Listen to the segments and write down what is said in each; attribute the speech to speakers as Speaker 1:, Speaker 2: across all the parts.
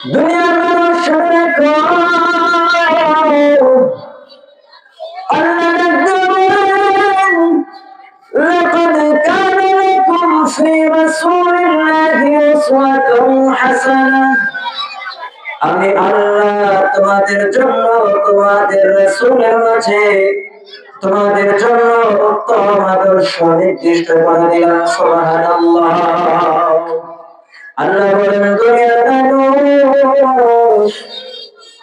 Speaker 1: দুনিয়ার মানুষ শুনে لقد كان لكم في رسول الله أسوة حسنة আমি আল্লাহ তোমাদের জন্য তোমাদের রাসূলের মাঝে তোমাদের জন্য উত্তম আদর্শ নির্দিষ্ট করে দিলাম। সুবহানাল্লাহ। আল্লাহ বলেন, দুনিয়ার মানুষ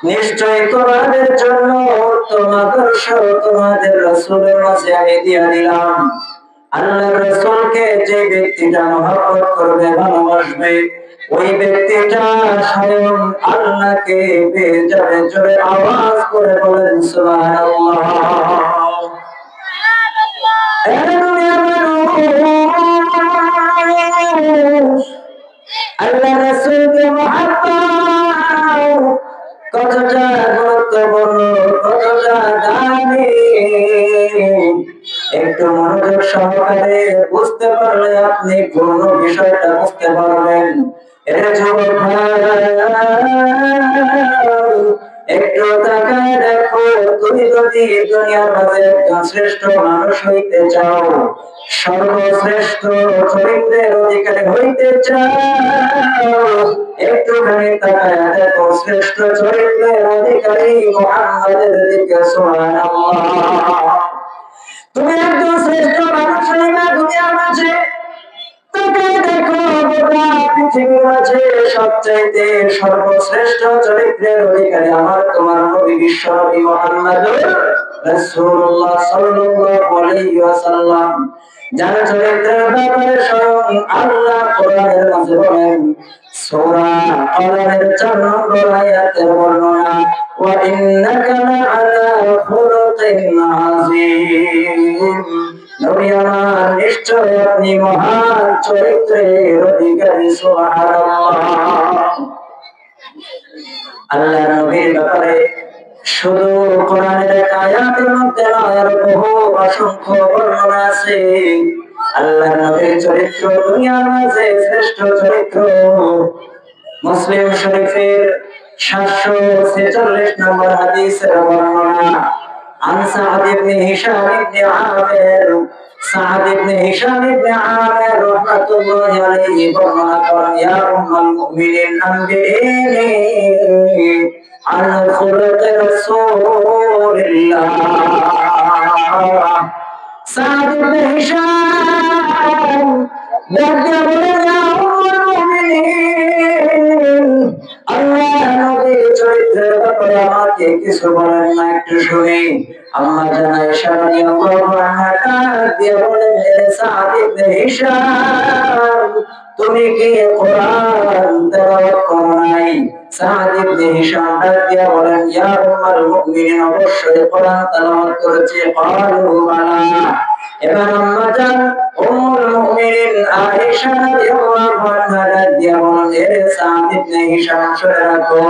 Speaker 1: নিশ্চয় তোমাদের জন্য উত্তম আদর্শ তোমাদের রাসূলের মাঝে আমি দিয়ে দিলাম। আল্লাহর রাসূলকে যে ব্যক্তিটা মহব্বত করবে, ভালোবাসবে, ওই ব্যক্তিটা স্বয়ং আল্লাহকে পেয়ে যাবে। জোরে আওয়াজ করে বলেন সুবহানাল্লাহ। আল্লাহ রাসূলকে মহব্বত কতটা গুরুত্বপূর্ণ, কতটা দামি, একটু মনোযোগ সহকারে বুঝতে পারলে আপনি পূর্ণ বিষয়টা বুঝতে পারবেন। এর যুবক একটু তাকায় দেখো, তুমি যদি দুনিয়ার মাঝে একজন শ্রেষ্ঠ মানুষ হইতে চাও, সর্বশ্রেষ্ঠ চরিত্রের অধিকারী হইতে চাও, একটুখানি তাকায় দেখো শ্রেষ্ঠ চরিত্রের অধিকারী মুহাম্মদের দিকে। সুবহানাল্লাহ। তুমি একজন শ্রেষ্ঠ মানুষ হইবা দুনিয়ার মাঝে, তাকায় দেখো গোটা পৃথিবীর মাঝে সবচাইতে সর্বশ্রেষ্ঠ চরিত্রের অধিকারী আমার তোমার নবী বিশ্বনবী মুহাম্মদুর রাসূলুল্লাহ সাল্লাল্লাহু আলাইহি ওয়াসাল্লাম। যার চরিত্রের ব্যাপারে স্বয়ং আল্লাহ কোরআনের মাঝে বলেন, সূরা কলমের 4 নম্বর আয়াতের বর্ণনা, ওয়া ইন্নাকা লাআলা খুলুকিন আযীম। নবী আমার, নিশ্চয় আপনি মহান চরিত্রের অধিকারী। সুবহানাল্লাহ। আল্লাহ নবীর ব্যাপারে শুধু কোরআনের এক আয়াতের মধ্যে নয়, আরো বহু অসংখ্য বর্ণনা আছে। আল্লাহ নবীর চরিত্র দুনিয়ার মাঝে শ্রেষ্ঠ চরিত্র। মুসলিম শরীফের 746 নম্বর হাদিসের বর্ণনা, عن سعد بن هشام بن عامر سعد بن هشام بن عامر رحمة الله عليه قال يا أم المؤمنين أنبئيني عن خلق رسول الله। سعد بن هشام بلغ يا أم المؤمنين আল্লাহ নবীর চরিত্রের ব্যাপারে আমাকে কিছু বলেন না, একটু শুনি। আম্মা জানা আয়েশা রাদিয়াল্লাহু আনহা দিয়ে বলেন, হে সাদ ইবনে হিশাম, তুমি কি কোরআন তেলাওয়াত করো নাই? সাদ ইবনে হিশাম দিয়ে বলেন, ইয়া উম্মাল মুমিনিন, অবশ্যই কোরআন তেলাওয়াত করেছি। ক্বালু বালা। এবার আম্মা জান উম্মুল মুমিনিন আয়েশা রাদিয়াল্লাহু আনহা দিয়ে বলেন, হে সাদ ইবনে হিশাম, শুনে রাখো,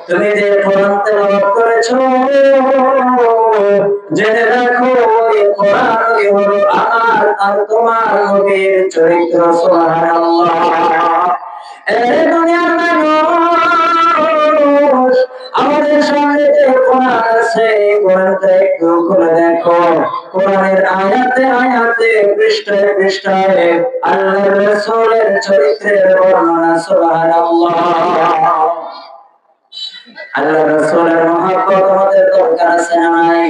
Speaker 1: তুমি যে কোরআন তেলাওয়াত করেছো, জেনে রাখো ওই কোরআনই হলো আমার আর তোমার নবীর চরিত্র। সুবহানাল্লাহ। এই দুনিয়ার মানুষ, আমাদের সামনে যে কোরআন আছে, কোরআনটা একটু খুলে দেখো। কোরআনের আয়াতে আয়াতে, পৃষ্ঠায় পৃষ্ঠায় আল্লাহর রাসূলের চরিত্রের বর্ণনা। সুবহানাল্লাহ। আল্লাহর রাসূলের মহব্বত আমাদের দরকার আছে না নাই?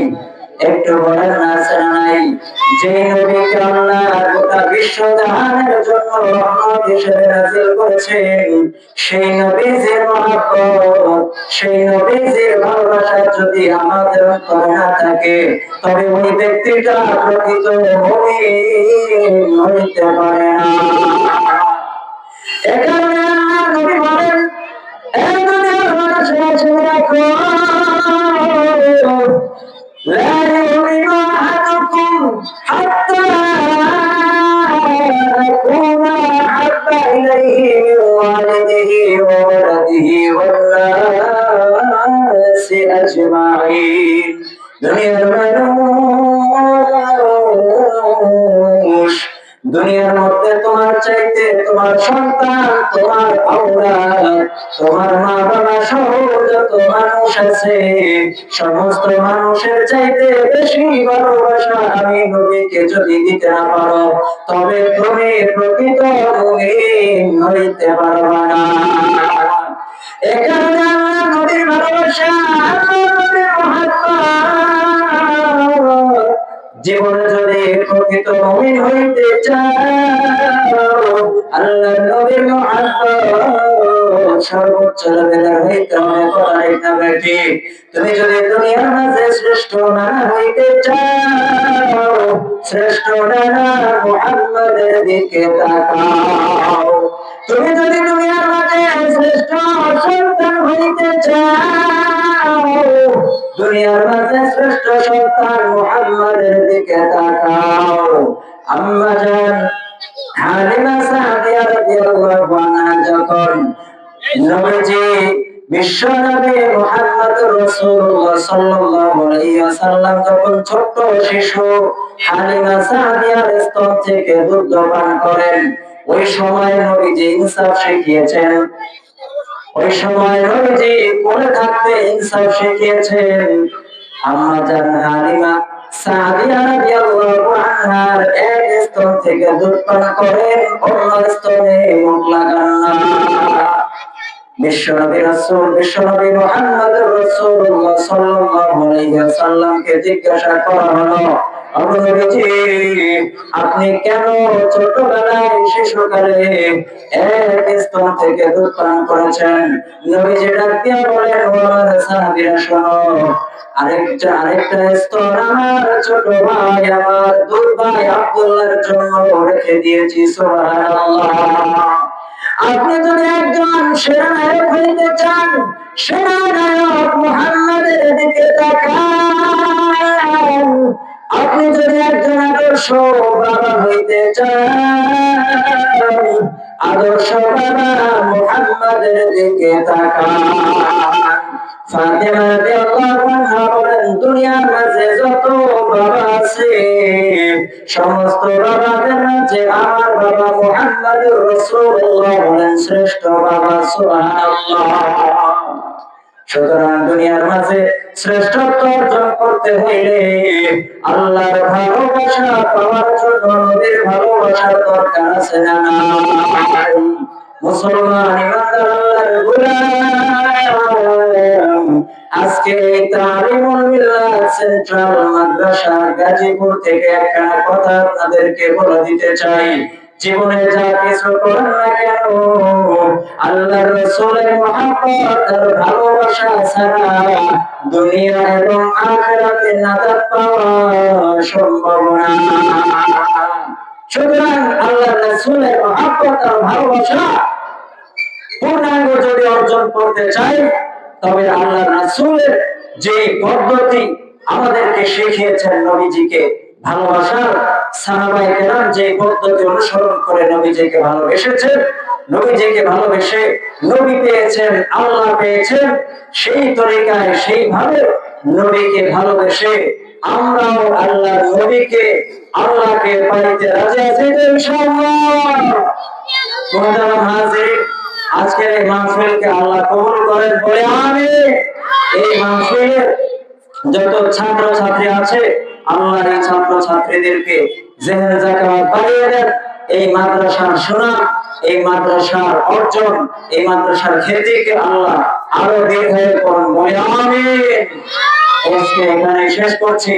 Speaker 1: একটু বলেন না, আছে না নাই? যে নবীকে আল্লাহ গোটা বিশ্ব জাহানের জন্য রহমত হিসেবে নাযিল করেছেন, সেই নবীর মহব্বত, সেই নবীর ভালোবাসা যদি আমাদের অন্তরে না থাকে, তবে ওই ব্যক্তিটা প্রকৃত মুমিন হইতে পারে না। এখানে নবী বলেন, এই দুনিয়ার মানুষেরা শুনে রাখো, لا يؤمن أحدكم حتى أكون أحب إليه من والده وولده والناس أجمعين। দুনিয়ার মানুষ দুনিয়ার মধ্যে তোমার চাইতে তোমার সন্তান, তোমার আওলাদ, তোমার মা বাবা সহ যত মানুষ আছে, সমস্ত মানুষের চাইতে বেশি ভালোবাসা আমি নবীকে যদি দিতে না পারো, তবে তুমি প্রকৃত মুমিন হইতে পারবা না। এখানে আল্লাহ নবীর ভালোবাসা, আল্লাহ নবীর মহব্বত, জীবনে যদি প্রকৃত মুমিন হইতে চাও, আল্লাহ নবীর মহব্বত সর্বোচ্চ লেভেলের হইতে হবে। কথা এটা বেটি, তুমি যদি দুনিয়ার মাঝে শ্রেষ্ঠ না হইতে চাও, শ্রেষ্ঠ না মুহাম্মাদের দিকে তাকাও। তুমি যদি দুনিয়ার মাঝে শ্রেষ্ঠ সন্তান হইতে চাও, দুনিয়ার মাঝে শ্রেষ্ঠ সন্তান মুহাম্মাদের দিকে তাকাও। আম্মা জান হালিমা সাদিয়া রাদিয়াল্লাহু আনহা যখন নবীজি বিশ্ব নবী মুহাম্মদুর রাসূলুল্লাহ সাল্লাল্লাহু আলাইহি ওয়াসাল্লাম যখন ছোট্ট শিশু হালিমা সাদিয়ার স্তন থেকে দুধ পান করেন, ওই সময় নবীজি ইনসাফ শিখিয়েছেন। ওই সময় নবীজি কোলে থাকতে ইনসাফ শিখিয়েছেন। আম্মা জান হালিমা সাদিয়া রাদিয়াল্লাহু আনহার এক স্তন থেকে দুধ পান করেন, অন্য স্তনে মুখ লাগান না। বিশ্বনবী রাসূল, বিশ্বনবী মুহাম্মদুর রাসূলুল্লাহ সাল্লাল্লাহু আলাইহি ওয়াসাল্লামকে জিজ্ঞাসা করা হলো, ওগো নবীজি, আপনি কেন ছোটবেলায় শিশুকালে এক স্তন থেকে দুধ পান করেছেন? নবীজি ডাক দিয়ে বলেন, ও আমার সাহাবীরা শোনো, আরেকটা স্তন আমার ছোট ভাই, আমার দুধ ভাই আব্দুল্লাহর জন্য রেখে দিয়েছি। সুবহানাল্লাহ। আপনি যদি একজন সেনানায়ক হইতে চান, সেনানায়ক মুহাম্মাদের দিকে তাকান। আপনি যদি একজন আদর্শ বাবা হইতে চান, আদর্শ বাবা মুহাম্মাদের দিকে তাকান। ফাতেমা রাদিয়াল্লাহু আনহা বলেন, দুনিয়ার মাঝে যত বাবা আছে, সমস্ত বাবাদের মাঝে আমার বাবা মুহাম্মদুর রাসূলুল্লাহ হলেন শ্রেষ্ঠ বাবা। সুবহানাল্লাহ। সুতরাং দুনিয়ার মাঝে শ্রেষ্ঠত্ব অর্জন করতে হইলে আল্লাহর ভালোবাসা পাওয়ার জন্য নবীর ভালোবাসার দরকার আছে না নাই? মুসলমান ইমানদার আল্লাহর গোলাম, আজকে তালিমুল মিল্লাত সেন্ট্রাল মাদ্রাসা গাজীপুর থেকে একটা কথা আপনাদেরকে বলে দিতে চাই। জীবনে যা কিছু করেন না কেন, আল্লাহর রাসূলের মহব্বত আর ভালোবাসা ছাড়া দুনিয়া এবং আখিরাতে নাজাত পাওয়া সম্ভব না। সুতরাং আল্লাহর রাসূলের মহব্বত আর ভালোবাসা পূর্ণাঙ্গ যদি অর্জন করতে চাই, তবে আল্লাহর রাসূলের যে পদ্ধতি আমাদেরকে শিখিয়েছেন, নবীজিকে ভালোবাসার সাহাবায়ে কেরাম যে পদ্ধতি অনুসরণ করে নবীজিকে ভালোবেসেছেন, নবীজিকে ভালোবেসে নবী পেয়েছেন, আল্লাহ পেয়েছেন, সেই তরিকায় সেইভাবে নবীকে ভালোবেসে আমরাও আল্লাহর নবীকে, আল্লাহকে পাইতে রাজি আছি ইনশাআল্লাহ। মুহতারাম হাজির, আজকের এই মাহফিলকে আল্লাহ কবুল করেন, বলে আমিন। এই মাহফিলের যত ছাত্র ছাত্রী আছে, আল্লাহর এই ছাত্র ছাত্রীদেরকে জেহেন যাকাত বাড়িয়ে দেন। এই মাদ্রাসার সুনাম, এই মাদ্রাসার অর্জন, এই মাদ্রাসার খ্যাতিকে আল্লাহ আরো দীর্ঘায়ু করুন, বলে আমিন। আজকে এখানে শেষ করছি।